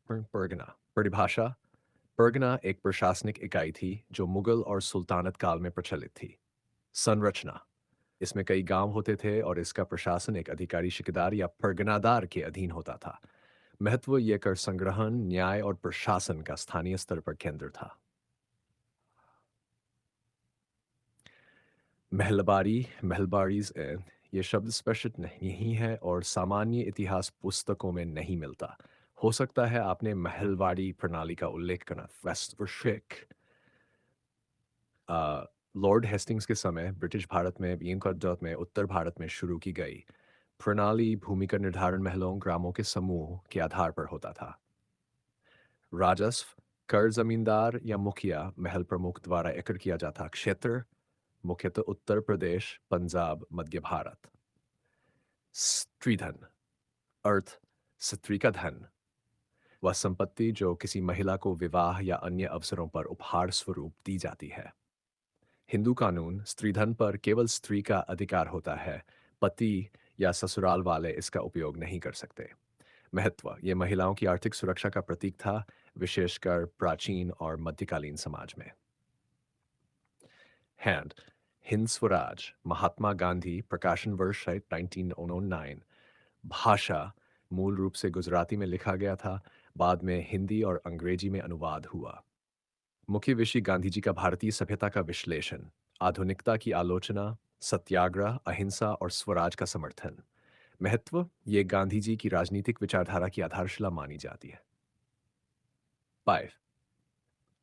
परगना परिभाषा। परगना एक प्रशासनिक इकाई थी जो मुगल और सुल्तानत काल में प्रचलित थी। संरचना। इसमें कई गांव होते थे और इसका प्रशासन एक अधिकारी शिकदार या परगनादार के अधीन होता था। महत्व यह कर संग्रहण, न्याय और प्रशासन का स्थानीय स्तर पर केंद्र था। महलबारी महलबारीज ये शब्द स्पष्ट नहीं है और सामान्य इतिहास पुस्तकों में नहीं मिलता। हो सकता है आपने महलवाड़ी प्रणाली का उल्लेख करना वेस्टवर्शिक। लॉर्ड हेस्टिंग्स के समय ब्रिटिश भारत में बीनकॉट में उत्तर भारत में शुरू की गई प्रणाली भूमि का निर्धारण महलों ग्रामों के समूह के आधार पर होता था। राजस्व कर जमींदार या मुखिया महल प्रमुख द्वारा एकत्र किया जाता क्षेत्र मुख्यतः उत्तर प्रदेश, पंजाब, मध्य भारत। स्त्रीधन अर्थ स्त्री का धन, वह संपत्ति जो किसी महिला को विवाह या अन्य अवसरों पर उपहार स्वरूप दी जाती है। हिंदू कानून स्त्रीधन पर केवल स्त्री का अधिकार होता है, पति या ससुराल वाले इसका उपयोग नहीं कर सकते। महत्व ये महिलाओं की आर्थिक सुरक्षा का प्रतीक था, विशेषकर प्राचीन और मध्यकालीन समाज में। हैंड हिंद स्वराज महात्मा गांधी प्रकाशन वर्ष है 1909। भाषा मूल रूप से गुजराती में लिखा गया था, बाद में हिंदी और अंग्रेजी में अनुवाद हुआ। मुख्य विषय गांधी जी का भारतीय सभ्यता का विश्लेषण, आधुनिकता की आलोचना, सत्याग्रह, अहिंसा और स्वराज का समर्थन। महत्व ये गांधी जी की राजनीतिक विचारधारा की आधारशिला मानी जाती है। 5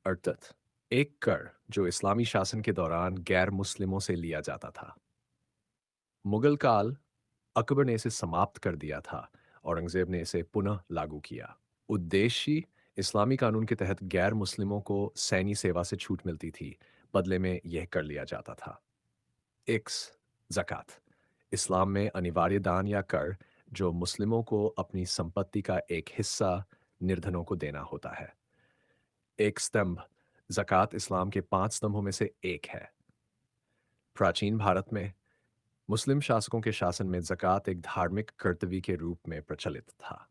अर्थात एक कर जो इस्लामी शासन के दौरान गैर मुस्लिमों से लिया जाता था। मुगल काल अकबर ने इसे समाप्त कर दिया था, औरंगजेब ने इसे पुनः लागू किया। उद्देश्य इस्लामी कानून के तहत गैर मुस्लिमों को सैन्य सेवा से छूट मिलती थी, बदले में यह कर लिया जाता था। एक्स ज़कात इस्लाम में अनिवार्य दान या कर जो मुस्लिमों को अपनी संपत्ति का एक हिस्सा निर्धनों को देना होता है। एक स्तंभ ज़कात इस्लाम के 5 स्तंभों में से एक है। प्राचीन भारत में मुस्लिम शासकों के शासन में ज़कात एक धार्मिक कर्तव्य के रूप में प्रचलित था।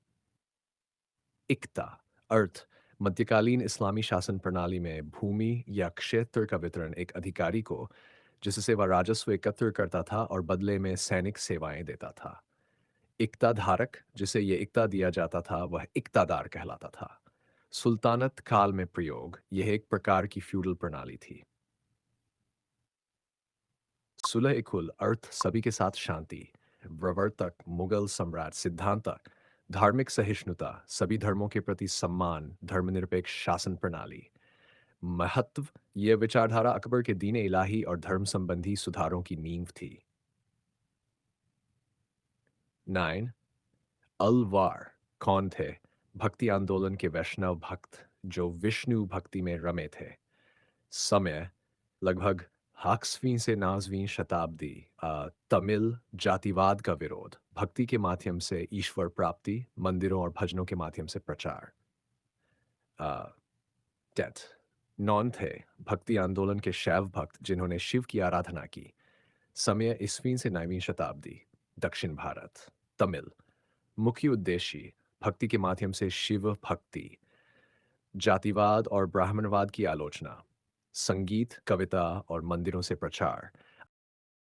इक्ता अर्थ मध्यकालीन इस्लामी शासन प्रणाली में भूमि या क्षेत्र का वितरण एक अधिकारी को, जिससे वह राजस्व एकत्र करता था और बदले में सैनिक सेवाएं देता था। इक्ता धारक जिसे ये इक्ता दिया जाता था वह इक्तादार कहलाता था। सुल्तानत काल में प्रयोग यह एक प्रकार की फ्यूडल प्रणाली थी। सुलह ए कुल अर्थ सभी के साथ शांति, प्रवर्तक मुगल सम्राट सिद्धांतक धार्मिक सहिष्णुता, सभी धर्मों के प्रति सम्मान, धर्मनिरपेक्ष शासन प्रणाली। महत्व यह विचारधारा अकबर के दीन इलाही और धर्म संबंधी सुधारों की नींव थी। 9 अलवार कौन थे? भक्ति आंदोलन के वैष्णव भक्त जो विष्णु भक्ति में रमे थे। समय लगभग 8वीं से 9वीं शताब्दी। तमिल जातिवाद का विरोध, भक्ति के माध्यम से ईश्वर प्राप्ति, मंदिरों और भजनों के माध्यम से प्रचार। डेथ नॉन थे भक्ति आंदोलन के शैव भक्त जिन्होंने शिव की आराधना की। समय ईस्वी से 9वीं शताब्दी। दक्षिण भारत। तमिल मुख्य उद्देश्य भक्ति के माध्यम से शिव भक्ति, जातिवाद और ब्राह्मणवाद की आलोचना, संगीत, कविता और मंदिरों से प्रचार,